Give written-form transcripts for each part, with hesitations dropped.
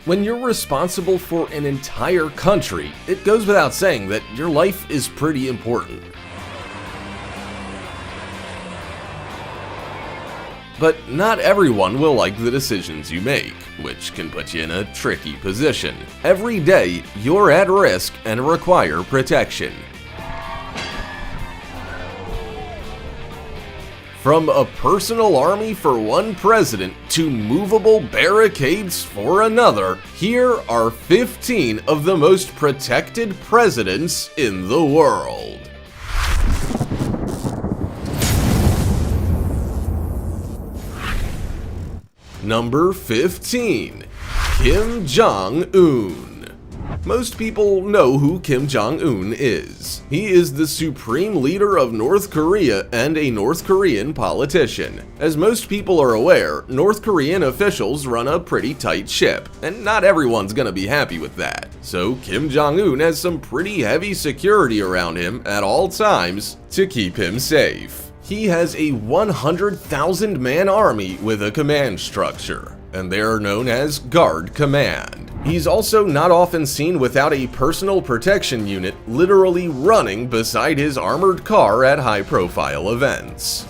When you're responsible for an entire country, it goes without saying that your life is pretty important. But not everyone will like the decisions you make, which can put you in a tricky position. Every day, you're at risk and require protection. From a personal army for one president to movable barricades for another, here are 15 of the most protected presidents in the world. Number 15. Kim Jong-un. Most people know who Kim Jong-un is. He is the supreme leader of North Korea and a North Korean politician. As most people are aware, North Korean officials run a pretty tight ship, and not everyone's gonna be happy with that. So Kim Jong-un has some pretty heavy security around him at all times to keep him safe. He has a 100,000-man army with a command structure, and they are known as Guard Command. He's also not often seen without a personal protection unit literally running beside his armored car at high-profile events.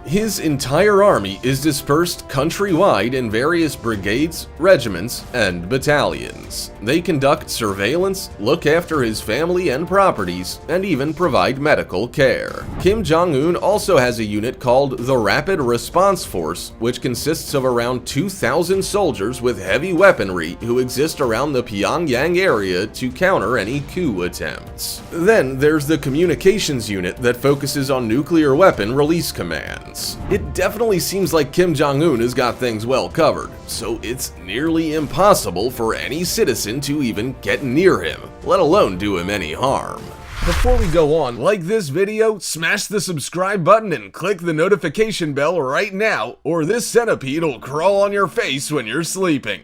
His entire army is dispersed countrywide in various brigades, regiments, and battalions. They conduct surveillance, look after his family and properties, and even provide medical care. Kim Jong-un also has a unit called the Rapid Response Force, which consists of around 2,000 soldiers with heavy weaponry who exist around the Pyongyang area to counter any coup attempts. Then there's the Communications Unit that focuses on nuclear weapon release commands. It definitely seems like Kim Jong-un has got things well covered, so it's nearly impossible for any citizen to even get near him, let alone do him any harm. Before we go on, like this video, smash the subscribe button and click the notification bell right now, or this centipede will crawl on your face when you're sleeping.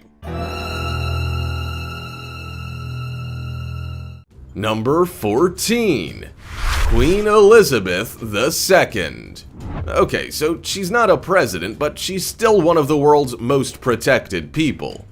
Number 14. Queen Elizabeth II. Okay, so she's not a president, but she's still one of the world's most protected people.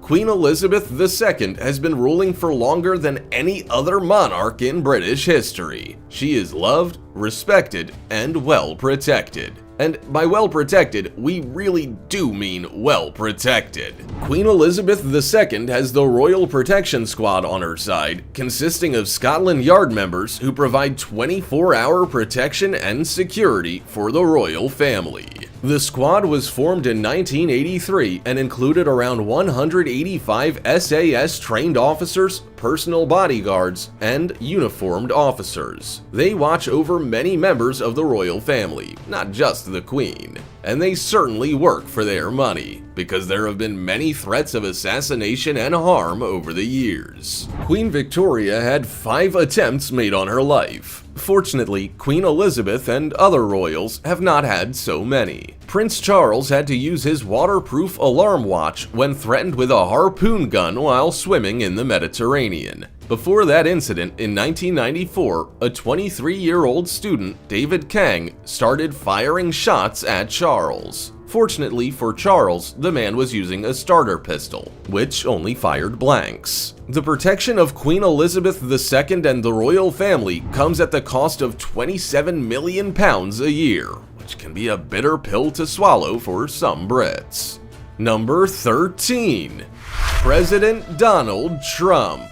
Queen Elizabeth II has been ruling for longer than any other monarch in British history. She is loved, respected, and well protected. And by well protected, we really do mean well protected. Queen Elizabeth II has the Royal Protection Squad on her side, consisting of Scotland Yard members who provide 24-hour protection and security for the royal family. The squad was formed in 1983 and included around 185 SAS trained officers, personal bodyguards, and uniformed officers. They watch over many members of the royal family, not just the Queen. And they certainly work for their money, because there have been many threats of assassination and harm over the years. Queen Victoria had 5 attempts made on her life. Fortunately, Queen Elizabeth and other royals have not had so many. Prince Charles had to use his waterproof alarm watch when threatened with a harpoon gun while swimming in the Mediterranean. Before that incident, in 1994, a 23-year-old student, David Kang, started firing shots at Charles. Fortunately for Charles, the man was using a starter pistol, which only fired blanks. The protection of Queen Elizabeth II and the royal family comes at the cost of £27 million a year, which can be a bitter pill to swallow for some Brits. Number 13. President Donald Trump.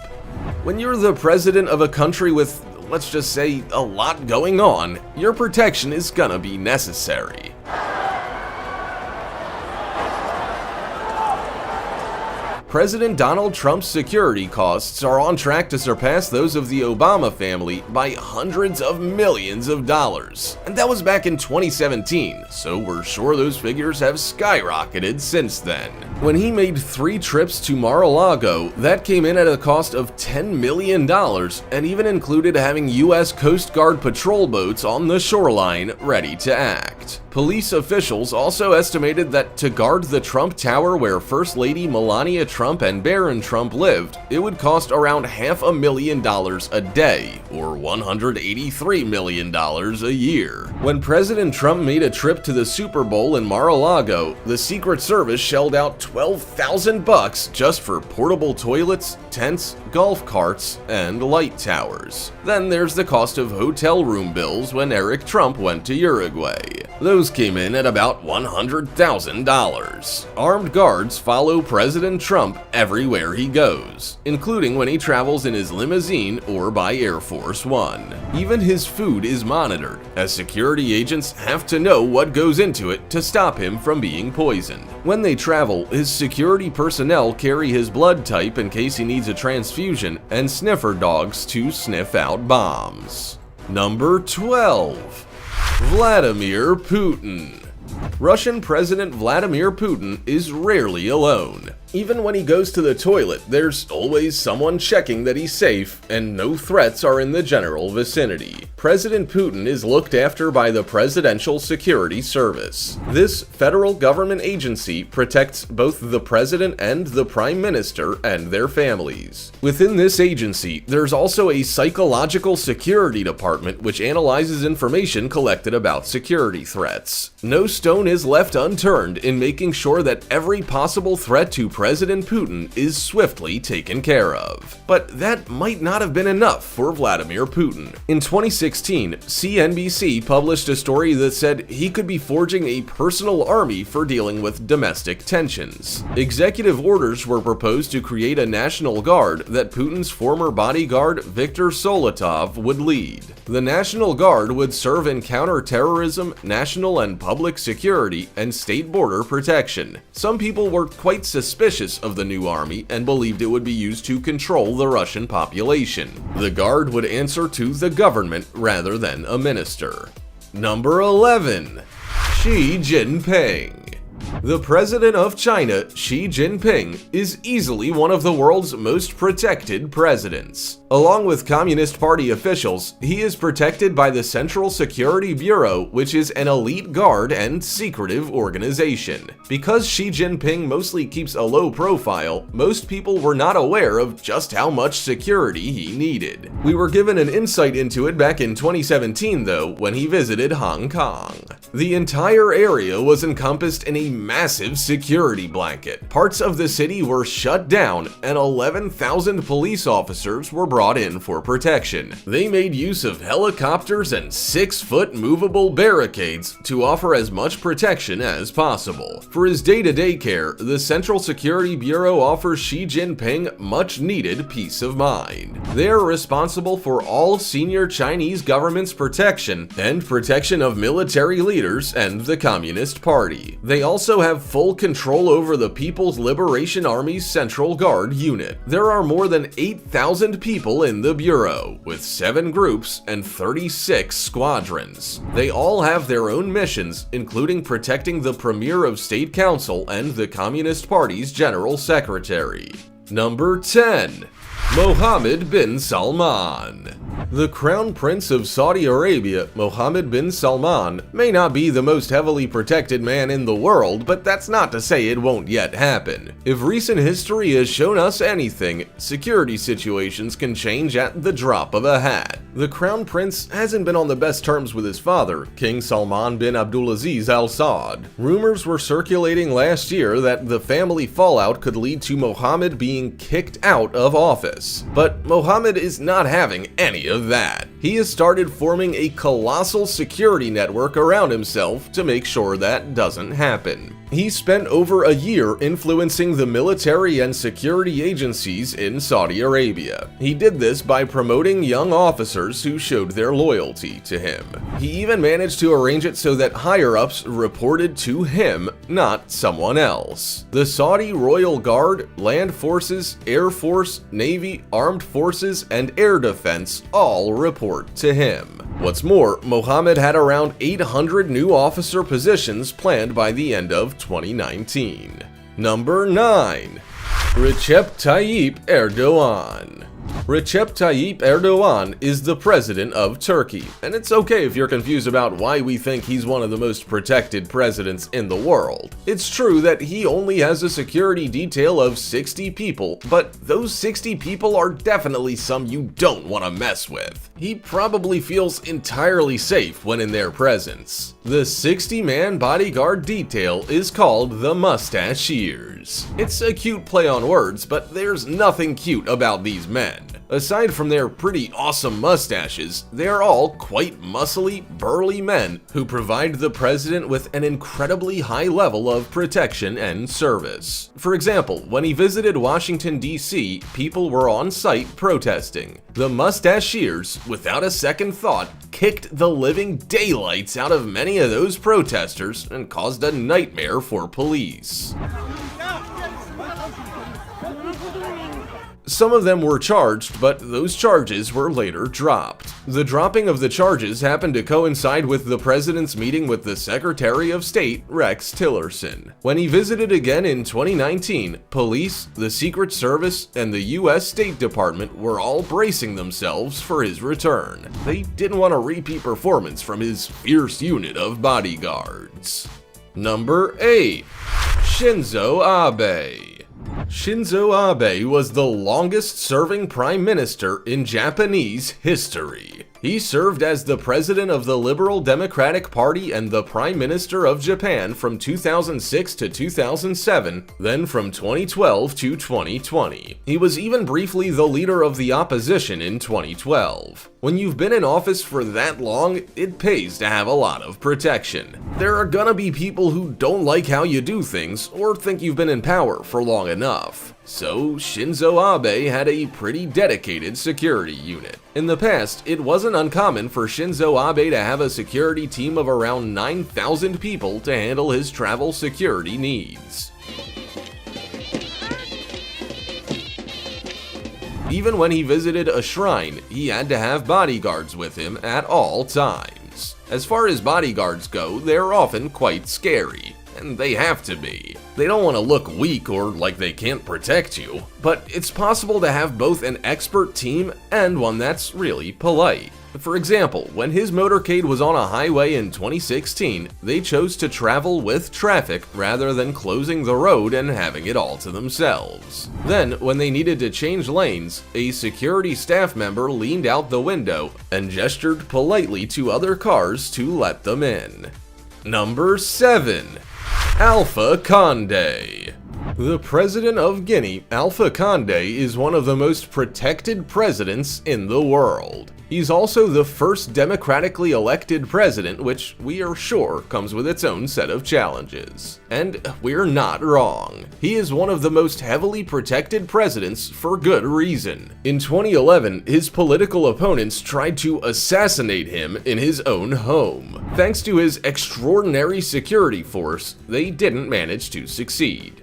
When you're the president of a country with, let's just say, a lot going on, your protection is gonna be necessary. President Donald Trump's security costs are on track to surpass those of the Obama family by hundreds of millions of dollars. And that was back in 2017, so we're sure those figures have skyrocketed since then. When he made 3 trips to Mar-a-Lago, that came in at a cost of $10 million and even included having US Coast Guard patrol boats on the shoreline ready to act. Police officials also estimated that to guard the Trump Tower where First Lady Melania Trump and Barron Trump lived, it would cost around $500,000 a day, or $183 million a year. When President Trump made a trip to the Super Bowl in Mar-a-Lago, the Secret Service shelled out $12,000 just for portable toilets, tents, golf carts, and light towers. Then there's the cost of hotel room bills when Eric Trump went to Uruguay. Those came in at about $100,000. Armed guards follow President Trump everywhere he goes, including when he travels in his limousine or by Air Force One. Even his food is monitored, as security agents have to know what goes into it to stop him from being poisoned. When they travel, his security personnel carry his blood type in case he needs a transfusion, and sniffer dogs to sniff out bombs. Number 12. Vladimir Putin. Russian President Vladimir Putin is rarely alone. Even when he goes to the toilet, there's always someone checking that he's safe, and no threats are in the general vicinity. President Putin is looked after by the Presidential Security Service. This federal government agency protects both the president and the prime minister and their families. Within this agency, there's also a psychological security department which analyzes information collected about security threats. No stone is left unturned in making sure that every possible threat to President Putin is swiftly taken care of. But that might not have been enough for Vladimir Putin. In 2016, CNBC published a story that said he could be forging a personal army for dealing with domestic tensions. Executive orders were proposed to create a national guard that Putin's former bodyguard Viktor Solotov would lead. The National Guard would serve in counterterrorism, national and public security, and state border protection. Some people were quite suspicious of the new army and believed it would be used to control the Russian population. The Guard would answer to the government rather than a minister. Number 11. Xi Jinping. The president of China, Xi Jinping, is easily one of the world's most protected presidents. Along with Communist Party officials, he is protected by the Central Security Bureau, which is an elite guard and secretive organization. Because Xi Jinping mostly keeps a low profile, most people were not aware of just how much security he needed. We were given an insight into it back in 2017, though, when he visited Hong Kong. The entire area was encompassed in a massive security blanket. Parts of the city were shut down, and 11,000 police officers were brought in for protection. They made use of helicopters and 6-foot movable barricades to offer as much protection as possible. For his day-to-day care, the Central Security Bureau offers Xi Jinping much-needed peace of mind. They are responsible for all senior Chinese government's protection and protection of military leaders and the Communist Party. They also have full control over the People's Liberation Army's Central Guard unit. There are more than 8,000 people in the Bureau, with 7 groups and 36 squadrons. They all have their own missions, including protecting the Premier of State Council and the Communist Party's General Secretary. Number 10. Mohammed bin Salman. The Crown Prince of Saudi Arabia, Mohammed bin Salman, may not be the most heavily protected man in the world, but that's not to say it won't yet happen. If recent history has shown us anything, security situations can change at the drop of a hat. The Crown Prince hasn't been on the best terms with his father, King Salman bin Abdulaziz Al Saud. Rumors were circulating last year that the family fallout could lead to Mohammed being kicked out of office. But Mohammed is not having any of that. He has started forming a colossal security network around himself to make sure that doesn't happen. He spent over a year influencing the military and security agencies in Saudi Arabia. He did this by promoting young officers who showed their loyalty to him. He even managed to arrange it so that higher-ups reported to him, not someone else. The Saudi Royal Guard, Land Forces, Air Force, Navy, Armed Forces, and Air Defense all report to him. What's more, Mohammed had around 800 new officer positions planned by the end of 2019. Number 9. Recep Tayyip Erdogan. Recep Tayyip Erdogan is the president of Turkey, and it's okay if you're confused about why we think he's one of the most protected presidents in the world. It's true that he only has a security detail of 60 people, but those 60 people are definitely some you don't want to mess with. He probably feels entirely safe when in their presence. The 60-man bodyguard detail is called the Mustachiers. It's a cute play on words, but there's nothing cute about these men. Aside from their pretty awesome mustaches, they're all quite muscly, burly men who provide the president with an incredibly high level of protection and service. For example, when he visited Washington, D.C., people were on site protesting. The Mustachiers, without a second thought, kicked the living daylights out of many of those protesters and caused a nightmare for police. Some of them were charged, but those charges were later dropped. The dropping of the charges happened to coincide with the president's meeting with the Secretary of State, Rex Tillerson. When he visited again in 2019, police, the Secret Service, and the U.S. State Department were all bracing themselves for his return. They didn't want a repeat performance from his fierce unit of bodyguards. Number 8. Shinzo Abe. Shinzo Abe was the longest-serving prime minister in Japanese history. He served as the president of the Liberal Democratic Party and the Prime Minister of Japan from 2006 to 2007, then from 2012 to 2020. He was even briefly the leader of the opposition in 2012. When you've been in office for that long, it pays to have a lot of protection. There are gonna be people who don't like how you do things or think you've been in power for long enough. So Shinzo Abe had a pretty dedicated security unit. In the past, it wasn't uncommon for Shinzo Abe to have a security team of around 9,000 people to handle his travel security needs. Even when he visited a shrine, he had to have bodyguards with him at all times. As far as bodyguards go, they're often quite scary. And they have to be. They don't want to look weak or like they can't protect you, but it's possible to have both an expert team and one that's really polite. For example, when his motorcade was on a highway in 2016, they chose to travel with traffic rather than closing the road and having it all to themselves. Then, when they needed to change lanes, a security staff member leaned out the window and gestured politely to other cars to let them in. Number 7. Alpha Condé. The president of Guinea, Alpha Condé, is one of the most protected presidents in the world. He's also the first democratically elected president, which we are sure comes with its own set of challenges. And we're not wrong. He is one of the most heavily protected presidents for good reason. In 2011, his political opponents tried to assassinate him in his own home. Thanks to his extraordinary security force, they didn't manage to succeed.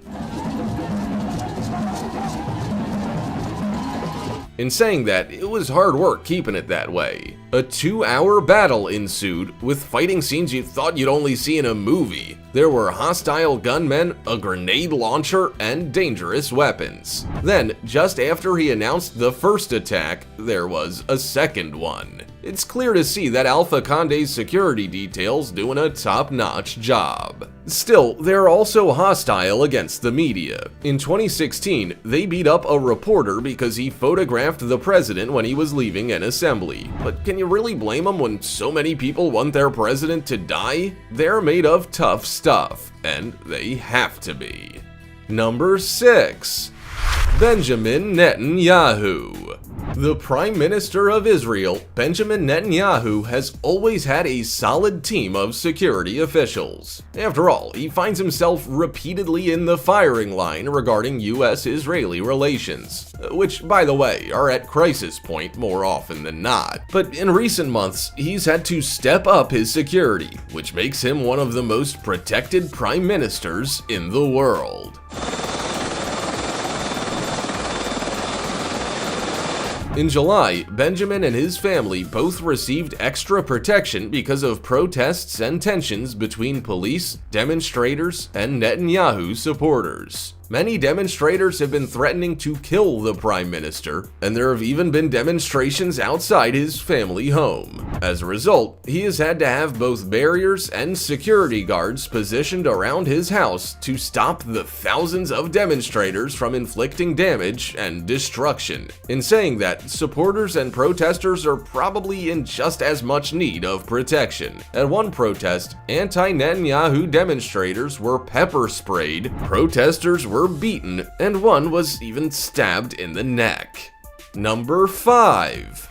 In saying that, it was hard work keeping it that way. A 2-hour battle ensued, with fighting scenes you thought you'd only see in a movie. There were hostile gunmen, a grenade launcher, and dangerous weapons. Then, just after he announced the first attack, there was a second one. It's clear to see that Alpha Condé's security detail's doing a top-notch job. Still, they're also hostile against the media. In 2016, they beat up a reporter because he photographed the president when he was leaving an assembly. But can you really blame them when so many people want their president to die? They're made of tough stuff, and they have to be. Number 6. Benjamin Netanyahu. The Prime Minister of Israel, Benjamin Netanyahu, has always had a solid team of security officials. After all, he finds himself repeatedly in the firing line regarding US-Israeli relations, which, by the way, are at crisis point more often than not. But in recent months, he's had to step up his security, which makes him one of the most protected prime ministers in the world. In July, Benjamin and his family both received extra protection because of protests and tensions between police, demonstrators, and Netanyahu supporters. Many demonstrators have been threatening to kill the Prime Minister, and there have even been demonstrations outside his family home. As a result, he has had to have both barriers and security guards positioned around his house to stop the thousands of demonstrators from inflicting damage and destruction. In saying that, supporters and protesters are probably in just as much need of protection. At one protest, anti-Netanyahu demonstrators were pepper sprayed, protesters were beaten, and one was even stabbed in the neck. Number 5.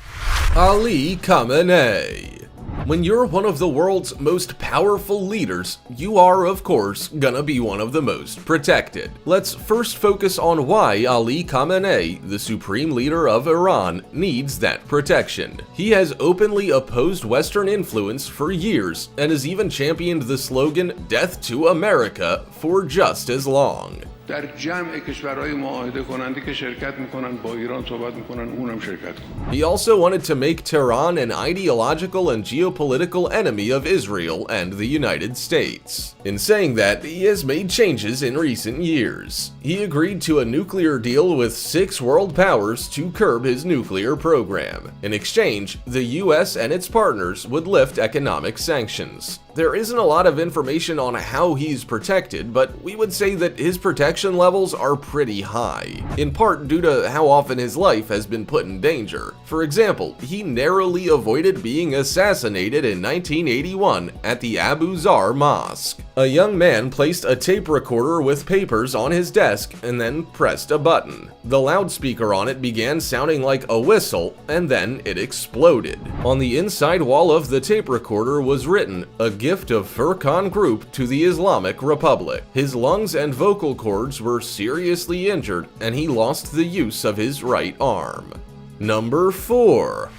Ali Khamenei. When you're one of the world's most powerful leaders, you are, of course, gonna be one of the most protected. Let's first focus on why Ali Khamenei, the supreme leader of Iran, needs that protection. He has openly opposed Western influence for years and has even championed the slogan "Death to America" for just as long. در جمع کشورهای معاهده کننده که شرکت میکنن با ایران صحبت میکنن اونم شرکت کنن. He also wanted to make Tehran an ideological and geopolitical enemy of Israel and the United States. In saying that, he has made changes in recent years. He agreed to a nuclear deal with 6 world powers to curb his nuclear program. In exchange, the US and its partners would lift economic sanctions. There isn't a lot of information on how he's protected, but we would say that his protection levels are pretty high, in part due to how often his life has been put in danger. For example, he narrowly avoided being assassinated in 1981 at the Abu Zar Mosque. A young man placed a tape recorder with papers on his desk and then pressed a button. The loudspeaker on it began sounding like a whistle, and then it exploded. On the inside wall of the tape recorder was written, "A gift of Furqan Group to the Islamic Republic." His lungs and vocal cords were seriously injured, and he lost the use of his right arm. Number 4.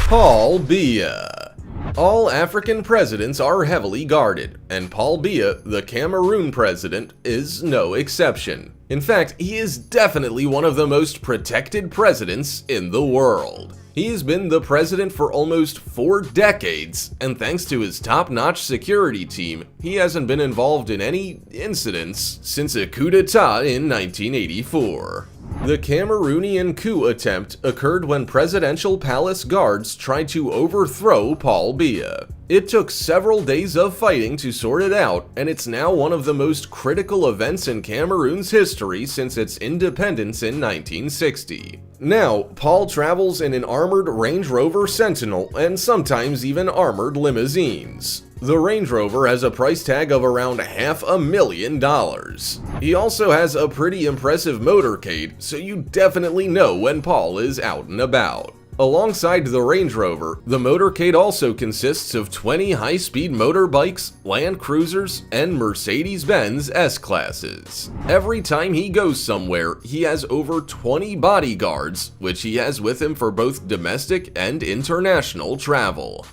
Paul Biya. All African presidents are heavily guarded, and Paul Biya, the Cameroon president, is no exception. In fact, he is definitely one of the most protected presidents in the world. He has been the president for almost 4 decades, and thanks to his top-notch security team, he hasn't been involved in any incidents since a coup d'etat in 1984. The Cameroonian coup attempt occurred when presidential palace guards tried to overthrow Paul Biya. It took several days of fighting to sort it out, and it's now one of the most critical events in Cameroon's history since its independence in 1960. Now, Paul travels in an armored Range Rover Sentinel and sometimes even armored limousines. The Range Rover has a price tag of around $500,000. He also has a pretty impressive motorcade, so you definitely know when Paul is out and about. Alongside the Range Rover, the motorcade also consists of 20 high-speed motorbikes, Land Cruisers, and Mercedes-Benz S-Classes. Every time he goes somewhere, he has over 20 bodyguards, which he has with him for both domestic and international travel.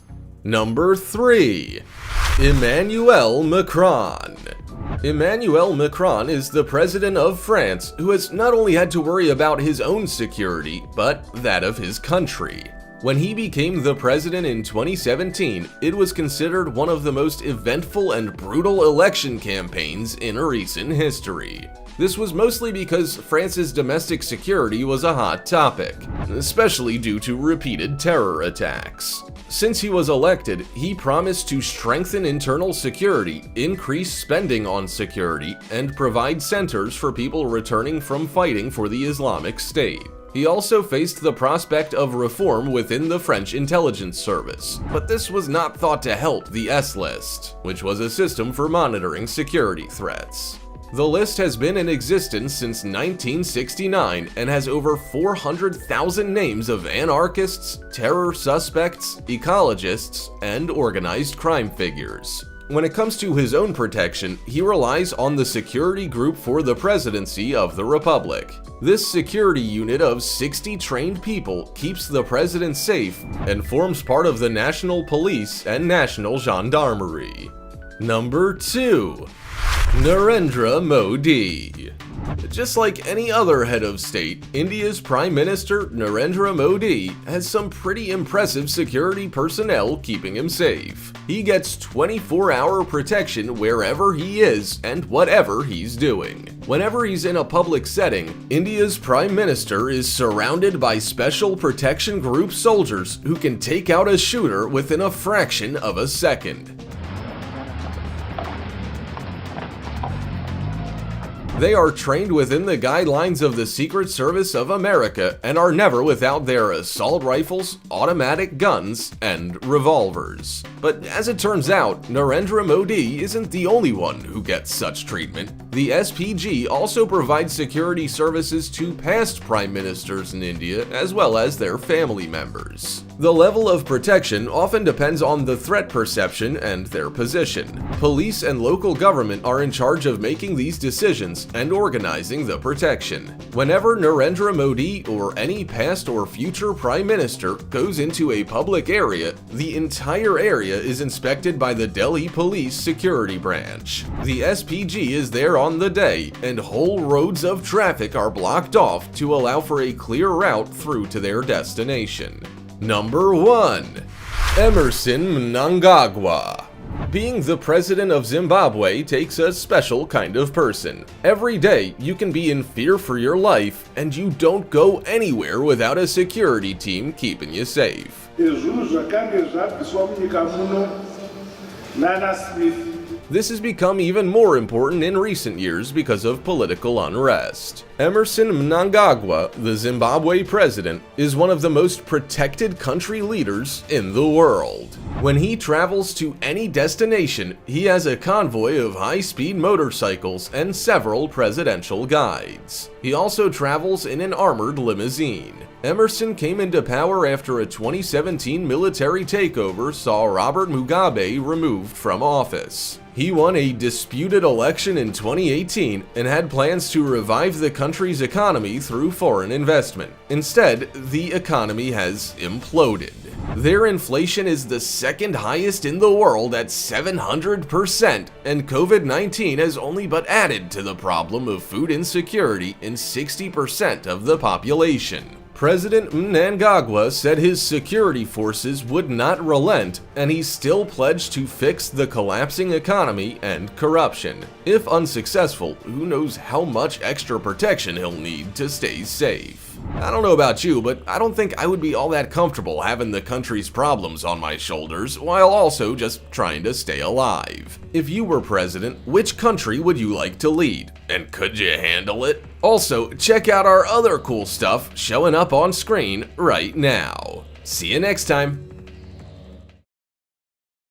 Number 3. Emmanuel Macron. Emmanuel Macron is the president of France who has not only had to worry about his own security, but that of his country. When he became the president in 2017, it was considered one of the most eventful and brutal election campaigns in recent history. This was mostly because France's domestic security was a hot topic, especially due to repeated terror attacks. Since he was elected, he promised to strengthen internal security, increase spending on security, and provide centers for people returning from fighting for the Islamic State. He also faced the prospect of reform within the French intelligence service, but this was not thought to help the S-List, which was a system for monitoring security threats. The list has been in existence since 1969 and has over 400,000 names of anarchists, terror suspects, ecologists, and organized crime figures. When it comes to his own protection, he relies on the Security Group for the Presidency of the Republic. This security unit of 60 trained people keeps the president safe and forms part of the National Police and National Gendarmerie. Number 2. Narendra Modi. Just like any other head of state, India's Prime Minister Narendra Modi has some pretty impressive security personnel keeping him safe. He gets 24-hour protection wherever he is and whatever he's doing. Whenever he's in a public setting, India's Prime Minister is surrounded by Special Protection Group soldiers who can take out a shooter within a fraction of a second. They are trained within the guidelines of the Secret Service of America and are never without their assault rifles, automatic guns, and revolvers. But as it turns out, Narendra Modi isn't the only one who gets such treatment. The SPG also provides security services to past prime ministers in India as well as their family members. The level of protection often depends on the threat perception and their position. Police and local government are in charge of making these decisions and organizing the protection. Whenever Narendra Modi or any past or future prime minister goes into a public area, the entire area is inspected by the Delhi Police Security Branch. The SPG is there on the day, and whole roads of traffic are blocked off to allow for a clear route through to their destination. Number 1. Emerson Mnangagwa. Being the president of Zimbabwe takes a special kind of person. Every day, you can be in fear for your life, and you don't go anywhere without a security team keeping you safe. This has become even more important in recent years because of political unrest. Emerson Mnangagwa, the Zimbabwe president, is one of the most protected country leaders in the world. When he travels to any destination, he has a convoy of high-speed motorcycles and several presidential guides. He also travels in an armored limousine. Emerson came into power after a 2017 military takeover saw Robert Mugabe removed from office. He won a disputed election in 2018 and had plans to revive the country's economy through foreign investment. Instead, the economy has imploded. Their inflation is the second highest in the world at 700%, and COVID-19 has only but added to the problem of food insecurity in 60% of the population. President Mnangagwa said his security forces would not relent, and he still pledged to fix the collapsing economy and corruption. If unsuccessful, who knows how much extra protection he'll need to stay safe. I don't know about you, but I don't think I would be all that comfortable having the country's problems on my shoulders while also just trying to stay alive. If you were president, which country would you like to lead? And could you handle it? Also, check out our other cool stuff showing up on screen right now. See you next time.